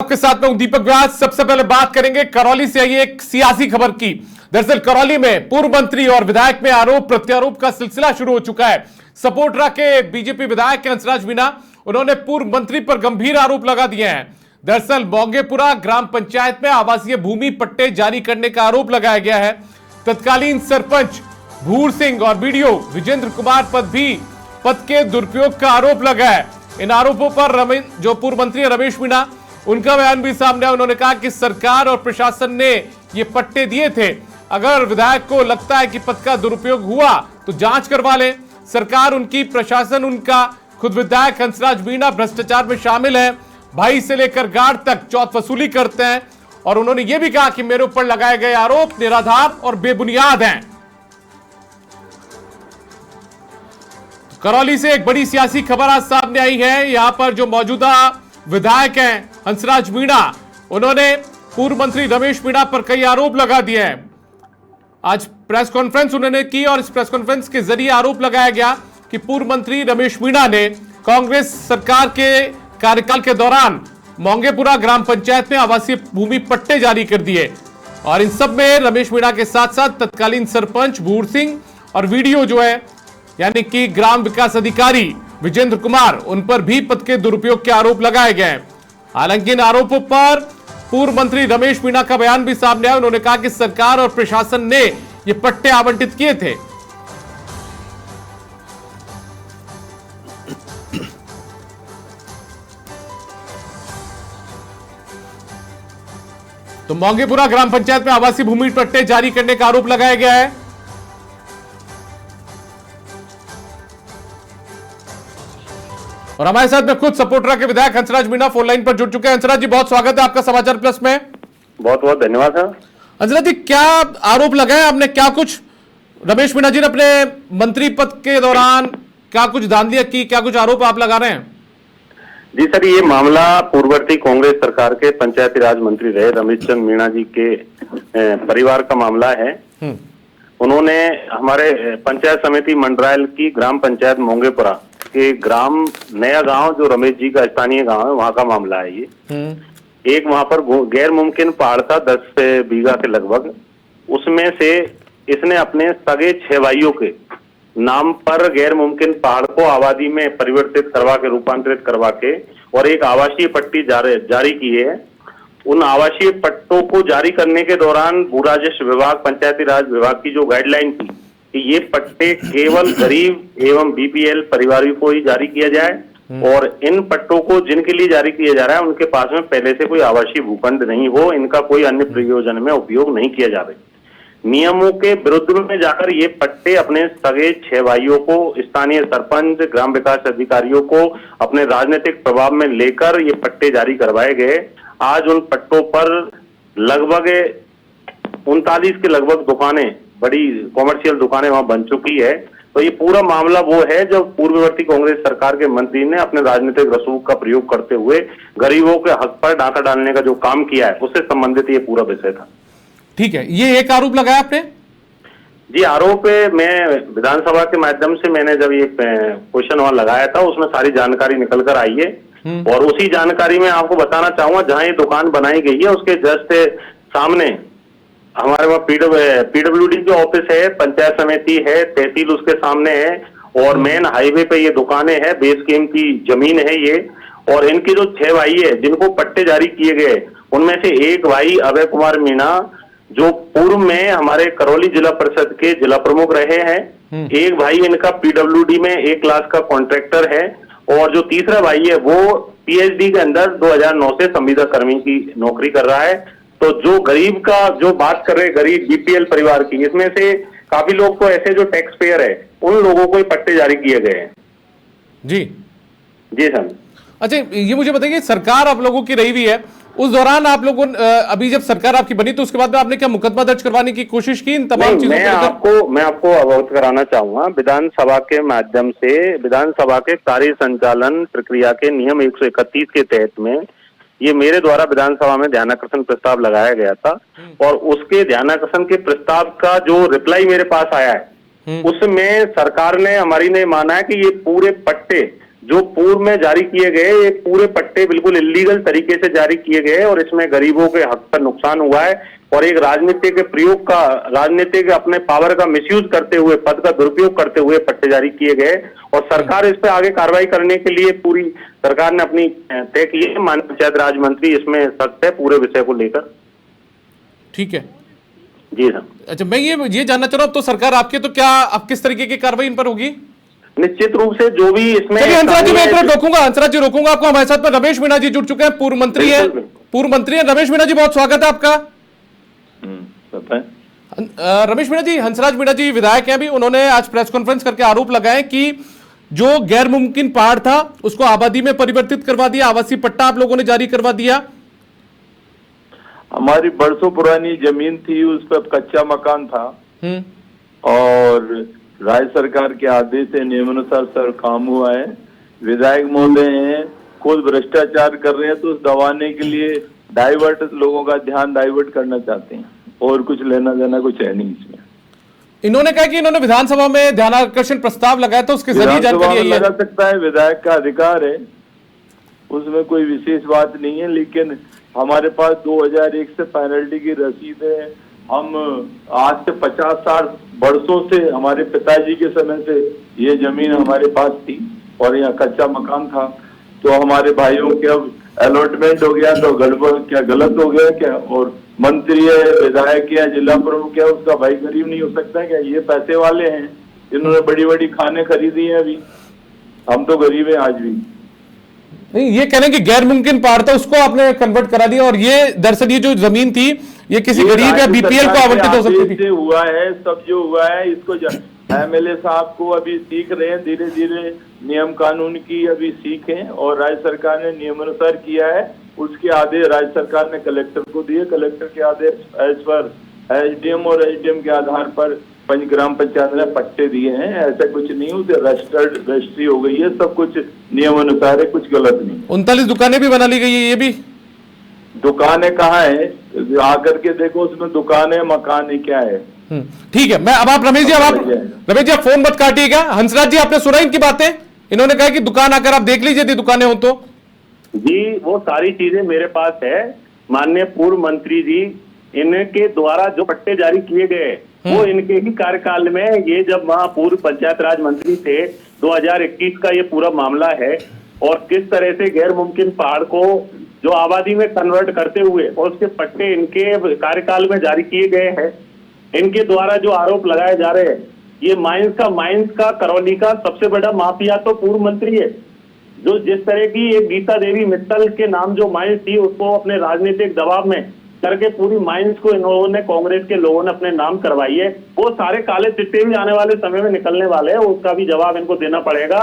आपके साथ में हूं दीपक व्यास। सबसे पहले बात करेंगे करौली से आई एक सियासी खबर की। दरअसल करौली में पूर्व मंत्री और विधायक में आरोप प्रत्यारोप का सिलसिला शुरू हो चुका है। सपोटरा के बीजेपी विधायक हंसराज मीणा, उन्होंने पूर्व मंत्री पर गंभीर आरोप लगा दिए हैं। दरअसल मोंगेपुरा ग्राम पंचायत में आवासीय भूमि पट्टे जारी करने का आरोप लगाया गया है। तत्कालीन सरपंच भूर सिंह और बीडीओ विजेंद्र कुमार पद के दुरुपयोग का आरोप लगा है। इन आरोपों पर जो पूर्व मंत्री रमेश मीणा, उनका बयान भी सामने आया। उन्होंने कहा कि सरकार और प्रशासन ने ये पट्टे दिए थे। अगर विधायक को लगता है कि पद का दुरुपयोग हुआ तो जांच करवा ले। सरकार उनकी, प्रशासन उनका। खुद विधायक हंसराज मीणा भ्रष्टाचार में शामिल है। भाई से लेकर गार्ड तक चौथ वसूली करते हैं। और उन्होंने ये भी कहा कि मेरे ऊपर लगाए गए आरोप निराधार और बेबुनियाद हैं। करौली से एक बड़ी सियासी खबर आज सामने आई है। यहां पर जो मौजूदा विधायक हैं हंसराज मीणा, उन्होंने पूर्व मंत्री रमेश मीणा पर कई आरोप लगा दिए हैं। आज प्रेस कॉन्फ्रेंस उन्होंने की और इस प्रेस कॉन्फ्रेंस के जरिए आरोप लगाया गया कि पूर्व मंत्री रमेश मीणा ने कांग्रेस सरकार के कार्यकाल के दौरान मोंगेपुरा ग्राम पंचायत में आवासीय भूमि पट्टे जारी कर दिए। और इन सब में रमेश मीणा के साथ साथ तत्कालीन सरपंच भूर सिंह और वीडियो जो है यानी कि ग्राम विकास अधिकारी विजेंद्र कुमार, उन पर भी पद के दुरुपयोग के आरोप लगाए गए हैं। हालांकि इन आरोपों पर पूर्व मंत्री रमेश मीणा का बयान भी सामने आया। उन्होंने कहा कि सरकार और प्रशासन ने ये पट्टे आवंटित किए थे। तो मोंगेपुरा ग्राम पंचायत में आवासीय भूमि पट्टे जारी करने का आरोप लगाया गया है। और हमारे साथ में खुद सपोटरा के विधायक हंसराज मीणा फोन लाइन पर जुड़ चुके हैं। हंसराज जी, बहुत स्वागत है आपका समाचार प्लस में। बहुत बहुत धन्यवाद सर। हंसराज जी, क्या आरोप लगाए आपने? क्या कुछ रमेश मीणा जी ने अपने मंत्री पद के दौरान क्या कुछ धांधलियां की? क्या कुछ आरोप आप लगा रहे हैं? जी सर, ये मामला पूर्ववर्ती कांग्रेस सरकार के पंचायती राज मंत्री रहे रमेश चंद्र मीणा जी के परिवार का मामला है। उन्होंने हमारे पंचायत समिति मंडरायल की ग्राम पंचायत मोंगेपुरा के ग्राम नया गांव, जो रमेश जी का स्थानीय गांव है, वहां का मामला है ये। एक वहां पर गैर मुमकिन पहाड़ था 10 बीघा के लगभग। उसमें से इसने अपने सगे 6 भाइयों के नाम पर गैर मुमकिन पहाड़ को आबादी में परिवर्तित करवा के, रूपांतरित करवा के और एक आवासीय पट्टी जारी की है। उन आवासीय पट्टों को जारी करने के दौरान भू राजस्व विभाग, पंचायती राज विभाग की जो गाइडलाइन थी कि ये पट्टे केवल गरीब एवं बीपीएल परिवारों को ही जारी किया जाए और इन पट्टों को जिनके लिए जारी किया जा रहा है उनके पास में पहले से कोई आवासीय भूखंड नहीं हो, इनका कोई अन्य प्रयोजन में उपयोग नहीं किया जाए। नियमों के विरुद्ध में जाकर ये पट्टे अपने सगे 6 भाइयों को, स्थानीय सरपंच, ग्राम विकास अधिकारियों को अपने राजनीतिक प्रभाव में लेकर ये पट्टे जारी करवाए गए। आज उन पट्टों पर लगभग 39 के लगभग दुकानें, बड़ी कॉमर्शियल दुकानें वहां बन चुकी है। तो ये पूरा मामला वो है जब पूर्ववर्ती कांग्रेस सरकार के मंत्री ने अपने राजनीतिक रसूख का प्रयोग करते हुए गरीबों के हक पर डाका डालने का जो काम किया है उससे संबंधित ये पूरा विषय था। ठीक है, ये एक आरोप लगाया आपने? जी, आरोप मैं विधानसभा के माध्यम से मैंने जब ये क्वेश्चन वहां लगाया था उसमें सारी जानकारी निकल कर आई है। और उसी जानकारी में आपको बताना चाहूंगा, जहां ये दुकान बनाई गई है उसके जस्ट सामने हमारे वहाँ पीडब्ल्यूडी जो ऑफिस है, पंचायत समिति है, तहसील उसके सामने है और मेन हाईवे पे ये दुकानें हैं। बेस कैंप की जमीन है ये। और इनके जो 6 भाई है जिनको पट्टे जारी किए गए, उनमें से एक भाई अभय कुमार मीणा, जो पूर्व में हमारे करौली जिला परिषद के जिला प्रमुख रहे हैं। एक भाई इनका पीडब्ल्यूडी में 1 क्लास का कॉन्ट्रैक्टर है और जो तीसरा भाई है वो पीएचडी के अंदर 2009 से संविदा कर्मी की नौकरी कर रहा है। तो जो गरीब का जो बात कर रहे, गरीब बीपीएल परिवार की, इसमें से काफी लोग तो ऐसे जो टैक्स पेयर है उन लोगों को पट्टे जारी किए गए हैं। जी जी सर। अच्छा, ये मुझे बताइए, सरकार आप लोगों की रही हुई है, उस दौरान आप लोगों अभी जब सरकार आपकी बनी तो उसके बाद में आपने क्या मुकदमा दर्ज करवाने की कोशिश की इन तमाम चीजों को? मैं आपको अवगत कराना चाहूंगा, विधानसभा के माध्यम से विधानसभा के कार्य संचालन प्रक्रिया के नियम 131 के तहत में ये मेरे द्वारा विधानसभा में ध्यानाकर्षण प्रस्ताव लगाया गया था। और उसके ध्यानाकर्षण के प्रस्ताव का जो रिप्लाई मेरे पास आया है उसमें सरकार ने, हमारी ने माना है कि ये पूरे पट्टे जो पूर्व में जारी किए गए ये पूरे पट्टे बिल्कुल इलीगल तरीके से जारी किए गए और इसमें गरीबों के हक का नुकसान हुआ है और एक राजनीति के प्रयोग का, राजनीति के अपने पावर का मिसयूज करते हुए, पद का दुरुपयोग करते हुए पट्टे जारी किए गए और सरकार इस पे आगे कार्रवाई करने के लिए पूरी सरकार ने अपनी तय की है। माननीय पंचायत राज मंत्री इसमें सख्त है पूरे विषय को लेकर। ठीक है जी सर। अच्छा, मैं ये जानना चाह रहा हूँ, तो सरकार आपके तो क्या अब किस तरीके की कार्रवाई इन पर होगी? निश्चित रूप से जो भी इसमें, चलिए हंसराज जी, मैं एक मिनट रोकूंगा, हंसराज जी रोकूंगा आपको। हमारे साथ में रमेश मीणा जी जुड़ चुके हैं, पूर्व मंत्री है। रमेश मीणा जी, बहुत स्वागत है आपका। रमेश मीणा जी, हंसराज मीणा जी विधायक हैं अभी, उन्होंने आज प्रेस कॉन्फ्रेंस करके आरोप लगाए कि जो गैर मुमकिन पहाड़ था उसको आबादी में परिवर्तित करवा दिया, आवासीय पट्टा आप लोगों ने जारी करवा दिया। हमारी बरसों पुरानी जमीन थी, उस पर कच्चा मकान था और राज्य सरकार के आदेश से नियमानुसार सर काम हुआ है। विधायक महोदय हैं, खुद भ्रष्टाचार कर रहे हैं, तो उस दबाने के लिए डाइवर्ट, लोगों का ध्यान डाइवर्ट करना चाहते हैं और कुछ लेना देना कुछ है नहीं इसमें। इन्होंने कहा कि इन्होंने विधानसभा में ध्यानाकर्षण प्रस्ताव लगाया था, उसके जरिए जानकारी आई है। लगा सकता है, विधायक का अधिकार है, उसमें कोई विशेष बात नहीं है। लेकिन हमारे पास 2001 से पेनल्टी की रसीद है। हम आज से 50-60 वर्षों से, हमारे पिताजी के समय से ये जमीन हमारे पास थी और यहाँ कच्चा मकान था। तो हमारे भाइयों के अब अलॉटमेंट हो गया तो गड़बड़ क्या, गलत हो गया क्या? और मंत्री है, विधायक है, जिला प्रमुख है, उसका भाई गरीब नहीं हो सकता क्या? ये पैसे वाले हैं, इन्होंने बड़ी बड़ी खाने खरीदी हैं। अभी हम तो गरीब हैं आज भी। नहीं, ये कह रहे हैं कि गैर मुमकिन पहाड़ था उसको आपने कन्वर्ट करा दिया और ये दरअसल ये जो जमीन थी ये किसी गरीब या बीपीएल को आवंटित हो सकती थी। हुआ है सब जो हुआ है, इसको एमएलए साहब को अभी सीख रहे हैं, धीरे धीरे नियम कानून की अभी सीखें और राज्य सरकार ने नियमानुसार किया है। उसके आदेश राज्य सरकार ने कलेक्टर को दिए, कलेक्टर के आदेश एज पर एसडीएम और एसडीएम के आधार पर ग्राम पंचायत ने पट्टे दिए हैं। ऐसा कुछ नहीं, उसे रजिस्ट्री हो गई है, सब कुछ नियम अनुसार है, कुछ गलत नहीं। 39 दुकानें भी बना ली गई है। ये भी दुकानें कहाँ है, आकर के देखो, उसमें दुकानें मकान है क्या है। ठीक है, मैं अब आप रमेश जी आप फोन मत काटिएगा। हंसराज जी, आपने सुना इनकी बातें? इन्होंने कहा कि दुकान आकर आप देख लीजिए, दुकानें हो तो। जी, वो सारी चीजें मेरे पास है। माननीय पूर्व मंत्री जी, इनके द्वारा जो पट्टे जारी किए गए वो इनके ही कार्यकाल में, ये जब वहां पूर्व पंचायत राज मंत्री थे, 2021 का ये पूरा मामला है। और किस तरह से गैर मुमकिन पहाड़ को जो आबादी में कन्वर्ट करते हुए और उसके पट्टे इनके कार्यकाल में जारी किए गए हैं। इनके द्वारा जो आरोप लगाए जा रहे हैं, ये माइंस का करौली का सबसे बड़ा माफिया तो पूर्व मंत्री है। जो जिस तरह की एक गीता देवी मित्तल के नाम जो माइंस थी, उसको अपने राजनीतिक दबाव में करके पूरी माइंस को इन्होंने, कांग्रेस के लोगों ने अपने नाम करवाई है। वो सारे काले चिट्टे भी आने वाले समय में निकलने वाले हैं, उसका भी जवाब इनको देना पड़ेगा।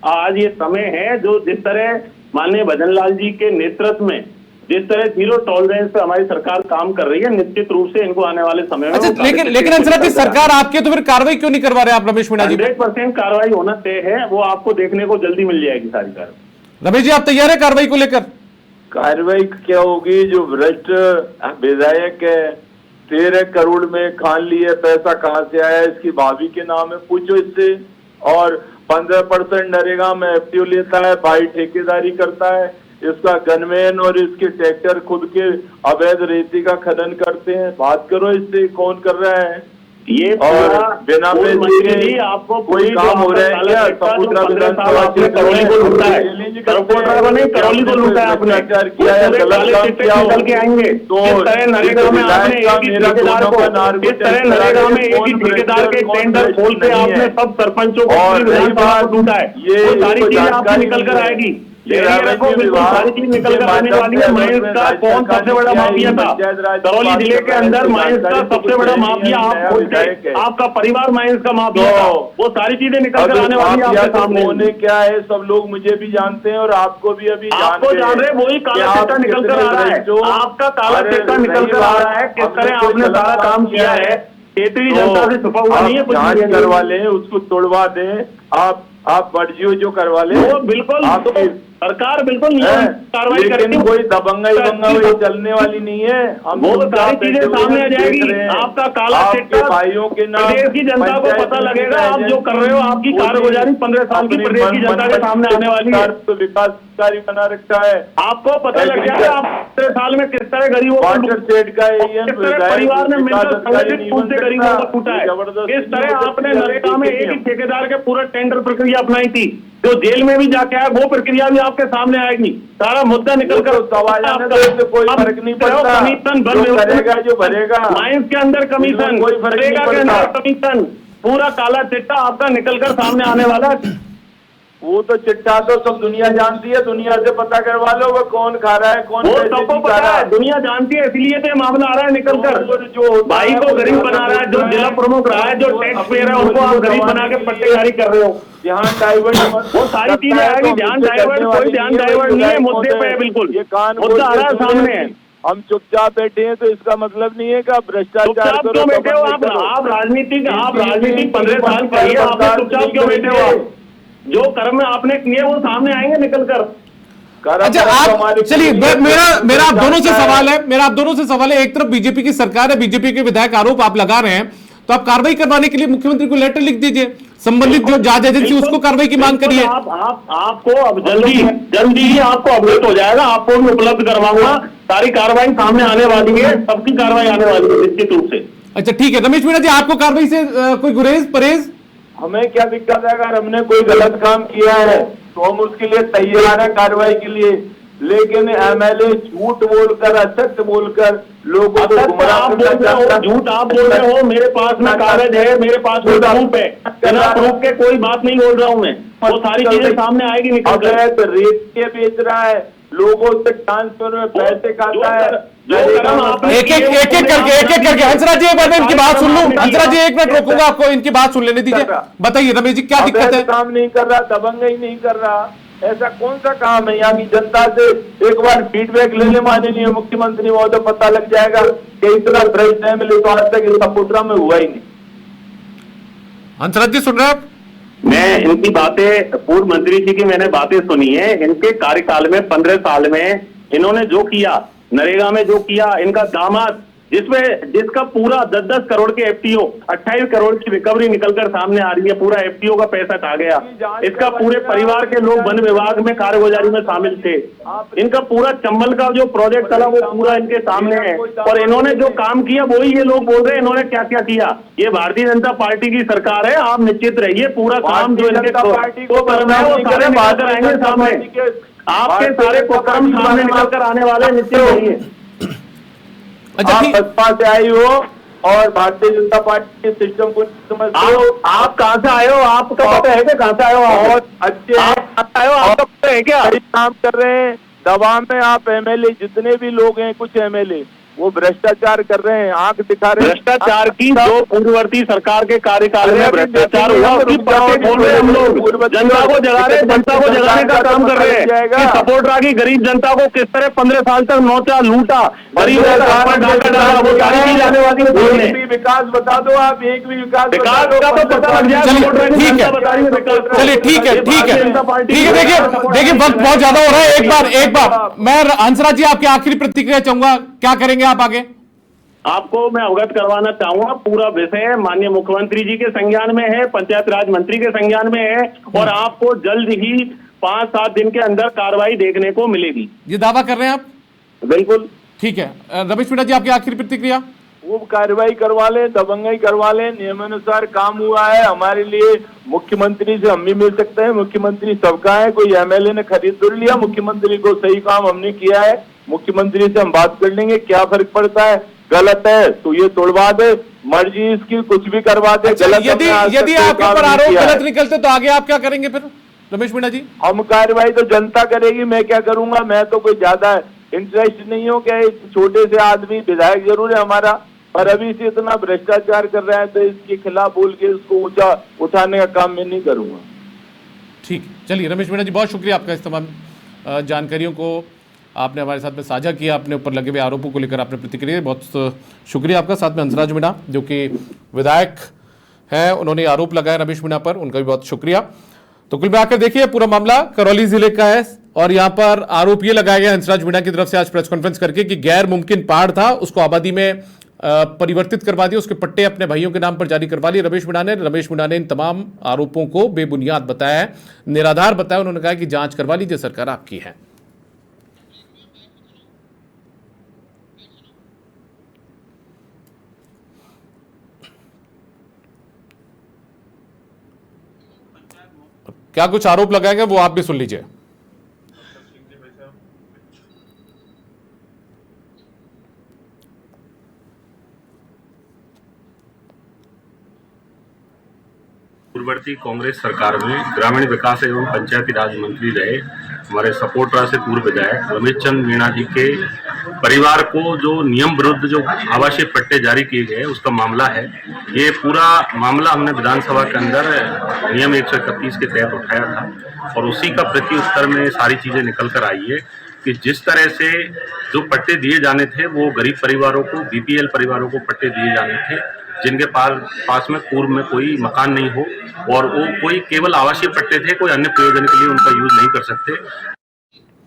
आज ये समय है जो जिस तरह माननीय भजन लाल जी के नेतृत्व में जिस तरह जीरो टॉलरेंस पे हमारी सरकार काम कर रही है, निश्चित रूप से इनको आने वाले समय में। अच्छा, लेकिन हंसराज जी, सरकार आपके तो फिर कार्रवाई क्यों नहीं करवा रहे आप रमेश मीणा जी? 100% कार्रवाई होना तय है, वो आपको देखने को जल्दी मिल जाएगी सारी कार्रवाई। रमेश जी, आप तैयार है कार्रवाई को लेकर? कार्रवाई क्या होगी? जो भ्रष्ट विधायक है, 13 करोड़ में खान लिए, पैसा कहाँ से आया, इसकी भाभी के नाम है, पूछो इससे। और 15% नरेगा में एफटीओ लेता है, भाई ठेकेदारी करता है, इसका गनमैन और इसके ट्रैक्टर खुद के अवैध रेती का खनन करते हैं। बात करो इससे, कौन कर रहा है ये? और बिना पैसे आपको कोई काम हो रहा है क्या? समुद्रा विधानसभा से करौली को लूटा है, करौली को लूटा है आपने, किया है, गलत काम किया निकल के आएंगे। तो नरेगा में आपने एक ही ठेकेदार को, इस तरह नरेगा में एक ही ठेकेदार के टेंडर खोल के आपने सब सरपंचों को विधानसभा को लूटा है। ये सारी चीजें आपको निकल कर आएगी, सारी चीज निकल कर आने वाली है। माइंस का कौन सबसे बड़ा माफिया था करौली जिले के अंदर? माइंस का सबसे बड़ा माफिया आप खुद थे, आपका परिवार माइंस का माफिया था। वो सारी चीजें निकल कर आने वाली है आपके सामने। होने क्या है, सब लोग मुझे भी जानते हैं और आपको भी अभी आपको जान रहे। वही काला सिक्का निकल कर आ रहा है, आपका काला सिक्का निकल कर आ रहा है। किस तरह आपने सारा काम किया है, क्षेत्रीय जनता से छुपा हुआ नहीं है। कुछ करवा लें, उसको तोड़वा दें, आप मर्जी जो करवा ले, वो बिल्कुल सरकार बिल्कुल नियम कार्रवाई लेकिन करेगी। कोई दबंगाई चलने वाली नहीं है। हम वो सारी चीजें सामने आ जाएगी। आपका काला चिट्ठा भाइयों के नाम प्रदेश की जनता को पता लगेगा। आप जो कर रहे हो, आपकी कारगुजारी 15 साल की प्रदेश की जनता के सामने आने वाली है। तो विकासकारी बना रखा है, आपको पता लग जाएगा आप 15 साल में किस तरह गरीबों को वाटर शेड का किस तरह परिवार ने मिलकर संगठित रूप से गरीबों को छूटा है। किस तरह आपने नरेगा में एक ही ठेकेदार के पूरा टेंडर प्रक्रिया अपनाई थी, जो जेल में भी जाके आया, वो प्रक्रिया भी आपके सामने आएगी। सारा मुद्दा निकल कर सवाल कोई फर्क नहीं पड़ता। कमीशन जो करेगा जो भरेगा, माइंस के अंदर कमीशन, कोई फर्क नहीं नरेगा के अंदर कमीशन, पूरा काला चिट्टा आपका निकल कर सामने आने वाला है। वो तो चिट्ठा तो सब दुनिया जानती है, दुनिया से पता करवा लो वो कौन खा रहा है, कौन वो सबको पता है, दुनिया जानती है, इसलिए तो मामला आ रहा है निकल कर। जो भाई को गरीब बना रहा है, जो जिला प्रमुख रहा है, जो टैक्स पे रहा है, उनको आप गरीब बना के पट्टे जारी कर रहे हो। ध्यान डाइवर्ट, वो सारी चीजें आएगी। ध्यान डाइवर्ट, कोई ध्यान डाइवर्ट नहीं है, मुद्दे पे है बिल्कुल। ये कान मुद्दा आ रहा है सामने है। हम चुपचाप बैठे हैं तो इसका मतलब नहीं है कि आप भ्रष्टाचार चुपचाप करो। क्यों बैठे हो आप राजनीति 15 साल करिए, आप चुपचाप क्यों बैठे हो? जो कर्म आपने किए वो सामने आएंगे निकल कर। अच्छा, आप चलिए, मेरा आप दोनों से सवाल है। एक तरफ बीजेपी की सरकार है, बीजेपी के विधायक आरोप आप लगा रहे हैं, तो आप कार्रवाई करवाने के लिए मुख्यमंत्री को लेटर लिख दीजिए, संबंधित जो जांच एजेंसी उसको कार्रवाई की मांग करिए। आपको अब जल्दी ही आपको अवगत हो जाएगा, आपको भी उपलब्ध करवाऊंगा। सारी कार्रवाई सामने आने वाली है, सबकी कार्रवाई आने वाली है निश्चित रूप से। अच्छा ठीक है, रमेश मीणा जी, आपको कार्रवाई से कोई गुरेज परहेज? हमें क्या दिक्कत है? अगर हमने कोई गलत काम किया है तो हम उसके लिए तैयार है कार्रवाई के लिए, लेकिन एमएलए झूठ बोलकर, असत्य बोलकर लोगों को गुमराह करना। झूठ आप बोल रहे हो, मेरे पास में कागज है, मेरे पास में प्रूफ है, बिना प्रूफ के कोई बात नहीं बोल रहा हूँ मैं। वो सारी चीजें सामने आएगी निकल कर। अवैध रेत के बेच रहा है, लोगों से ट्रांसफर में पैसे खाता है। एक एक करके हंसराज जी, एक बार मैं इनकी बात सुन लूं। हंसराज जी, 1 मिनट रोकूंगा आपको, इनकी बात सुन लेने दीजिए। बताइए रमेश जी, क्या दिक्कत है? काम नहीं कर रहा, दबंगई नहीं कर रहा, ऐसा कौन सा काम है? यहाँ की जनता से एक बार फीडबैक लेने माननीय मुख्यमंत्री महोदय, पता लग जाएगा कि इतना भ्रष्ट है मिले तो आज तक इस सपुत्रा में हुआ ही नहीं। हंसराज जी सुन रहे हैं आप? मैं इनकी बातें, पूर्व मंत्री जी की मैंने बातें सुनी है। इनके कार्यकाल में 15 साल में इन्होंने जो किया, नरेगा में जो किया, इनका दामाद जिसका पूरा 10-10 करोड़ के एफटीओ, 28 करोड़ की रिकवरी निकलकर सामने आ रही है, पूरा एफटीओ का पैसा खा गया। इसका पूरे परिवार के लोग वन विभाग में कार्यगुजारी में शामिल थे। इनका पूरा चंबल का जो प्रोजेक्ट चला वो पूरा इनके सामने है, और इन्होंने जो काम किया वही ये लोग बोल रहे हैं इन्होंने क्या क्या किया। ये भारतीय जनता पार्टी की सरकार है, आप निश्चित रहिए, पूरा काम जो इनके को करना है वो सारे बाहर आएंगे सामने, आपके सारे कुकर्म सामने निकल कर आने वाले, निश्चित रहिए। अच्छा, आप बसपा से आई हो और भारतीय जनता पार्टी के सिस्टम को समझते हो। आप कहाँ से आए हो? आपका पता है क्या कहाँ से आए हो? बहुत अच्छे आए हो, आपका पता है क्या? काम कर रहे हैं। दबाव में आप एमएलए, जितने भी लोग हैं, कुछ एमएलए वो भ्रष्टाचार कर रहे हैं, आंख दिखा रहे हैं। भ्रष्टाचार की जो पूर्ववर्ती सरकार के कार्यकाल में भ्रष्टाचार हुआ उसकी बातें बोल रहे हैं हम लोग। जनता को जगा रहे, जनता को जगाने का काम कर रहे हैं कि सपोर्ट रहा कि गरीब जनता को किस तरह 15 साल तक नोचा, लूटा, गरीब वो सारी चीज आने वाली है। विकास बता दो आप, एक भी विकास का तो पता लग जाए। चलिए ठीक है, देखिए वक्त बहुत ज्यादा हो रहा है। एक बार मैं हंसराज जी आपकी आखिरी प्रतिक्रिया चाहूंगा, क्या करेंगे आप आगे? आपको मैं अवगत करवाना चाहूंगा, पूरा विषय माननीय मुख्यमंत्री जी के संज्ञान में है, पंचायत राज मंत्री के संज्ञान में है, और आपको जल्द ही 5-7 दिन के अंदर कार्रवाई देखने को मिलेगी। ये दावा कर रहे हैं आप? बिल्कुल ठीक है। रमेश मीणा जी, आपकी आखिरी प्रतिक्रिया? वो कार्रवाई करवा ले, दबंगई करवा ले, नियमानुसार काम हुआ है। हमारे लिए मुख्यमंत्री से हम भी मिल सकते हैं, मुख्यमंत्री सबका है, कोई एमएलए ने खरीद तो लिया, मुख्यमंत्री को सही काम हमने किया है, मुख्यमंत्री से हम बात कर लेंगे, क्या फर्क पड़ता है। गलत है तो ये तोड़वा दे, मर्जी इसकी कुछ भी करवा दे। अच्छा, गलत यदि आपके ऊपर आरोप गलत निकलते तो आगे आप क्या करेंगे फिर रमेश मीणा जी? हम कार्रवाई तो जनता करेगी, मैं क्या करूंगा? मैं तो कोई ज्यादा इंटरेस्ट नहीं हूँ क्या, छोटे से आदमी विधायक जरूर है हमारा, पर अभी से इतना भ्रष्टाचार कर रहा है तो इसके खिलाफ बोल के उसको ऊंचा उठाने का काम मैं नहीं करूंगा। ठीक, चलिए रमेश मीणा जी, बहुत शुक्रिया आपका इस तमाम जानकारियों को आपने हमारे साथ में साझा किया, अपने ऊपर लगे हुए आरोपों को लेकर आपने प्रतिक्रिया, बहुत शुक्रिया आपका। साथ में हंसराज मीणा जो कि विधायक हैं, उन्होंने आरोप लगाया रमेश मीणा पर, उनका भी बहुत शुक्रिया। तो कुल मिलाकर देखिए, पूरा मामला करौली जिले का है। और यहां पर आरोप यह लगाया गया हंसराज मीणा की तरफ से आज प्रेस कॉन्फ्रेंस करके कि गैर मुमकिन पहाड़ था, उसको आबादी में परिवर्तित करवा दिया, उसके पट्टे अपने भाइयों के नाम पर जारी करवा लिए रमेश मीणा ने इन तमाम आरोपों को बेबुनियाद बताया है, निराधार बताया। उन्होंने कहा कि जांच करवा लीजिए, सरकार आपकी है। क्या कुछ आरोप लगाए गए वो आप भी सुन लीजिए। पूर्ववर्ती कांग्रेस सरकार में ग्रामीण विकास एवं पंचायती राज मंत्री रहे हमारे सपोटरा से पूर्व विधायक रमेश चंद मीणा जी के परिवार को जो नियम विरुद्ध जो आवासीय पट्टे जारी किए गए उसका मामला है। ये पूरा मामला हमने विधानसभा के अंदर नियम 131 के तहत उठाया था और उसी का प्रति उत्तर में सारी चीजें निकल कर आई है कि जिस तरह से जो पट्टे दिए जाने थे वो गरीब परिवारों को, बीपीएल परिवारों को पट्टे दिए जाने थे जिनके पास में पूर्व में कोई मकान नहीं हो और वो कोई केवल आवासीय पट्टे थे, कोई अन्य प्रयोजन के लिए उनका यूज नहीं कर सकते।